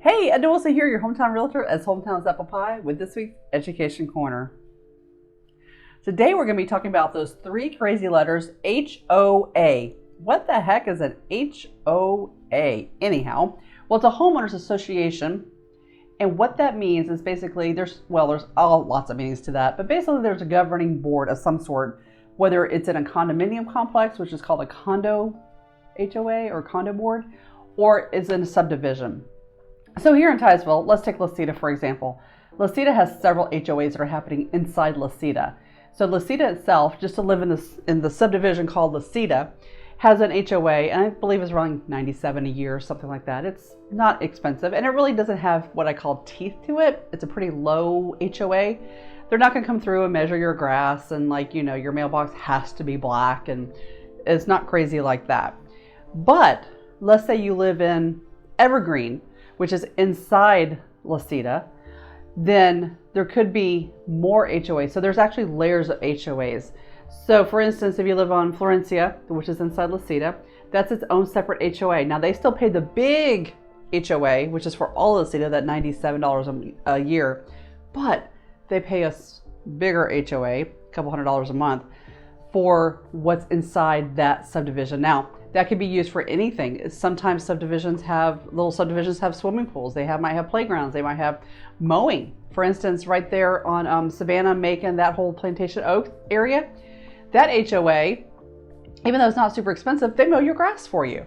Hey, Edna here, your hometown realtor as Hometown's Apple Pie with this week's Education Corner. Today we're going to be talking about those three crazy letters, HOA. What the heck is an HOA? Anyhow, well, it's a homeowners association, and what that means is basically there's lots of meanings to that, but basically there's a governing board of some sort, whether it's in a condominium complex, which is called a condo HOA or condo board, or is in a subdivision. So here in Titusville, let's take La Cita for example. La Cita has several HOAs that are happening inside La Cita. So La Cita itself, just to live in the subdivision called La Cita, has an HOA, and I believe it's around $97 a year or something like that. It's not expensive, and it really doesn't have what I call teeth to it. It's a pretty low HOA. They're not going to come through and measure your grass, and your mailbox has to be black, and it's not crazy like that. But let's say you live in Evergreen, which is inside La Cita, then there could be more HOAs. So there's actually layers of HOAs. So for instance, if you live on Florencia, which is inside La Cita, that's its own separate HOA. Now they still pay the big HOA, which is for all of La Cita, that $97 a year, but they pay us bigger HOA, a couple $100 a month, for what's inside that subdivision. Now, that could be used for anything. Sometimes little subdivisions have swimming pools. They might have playgrounds. They might have mowing. For instance, right there on Savannah, Macon, that whole Plantation Oak area, that HOA, even though it's not super expensive, they mow your grass for you.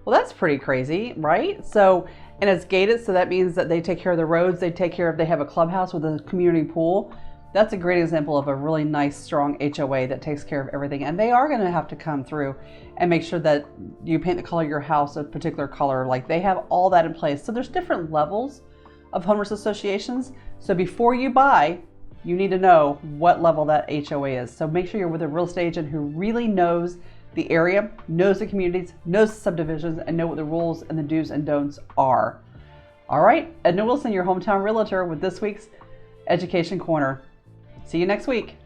Well, that's pretty crazy, right? So, and it's gated, so that means that they take care of the roads. They have a clubhouse with a community pool. That's a great example of a really nice, strong HOA that takes care of everything. And they are going to have to come through and make sure that you paint the color of your house a particular color. Like, they have all that in place. So there's different levels of homeowners associations. So before you buy, you need to know what level that HOA is. So make sure you're with a real estate agent who really knows the area, knows the communities, knows the subdivisions, and know what the rules and the do's and don'ts are. All right, Edna Wilson, your hometown realtor with this week's Education Corner. See you next week.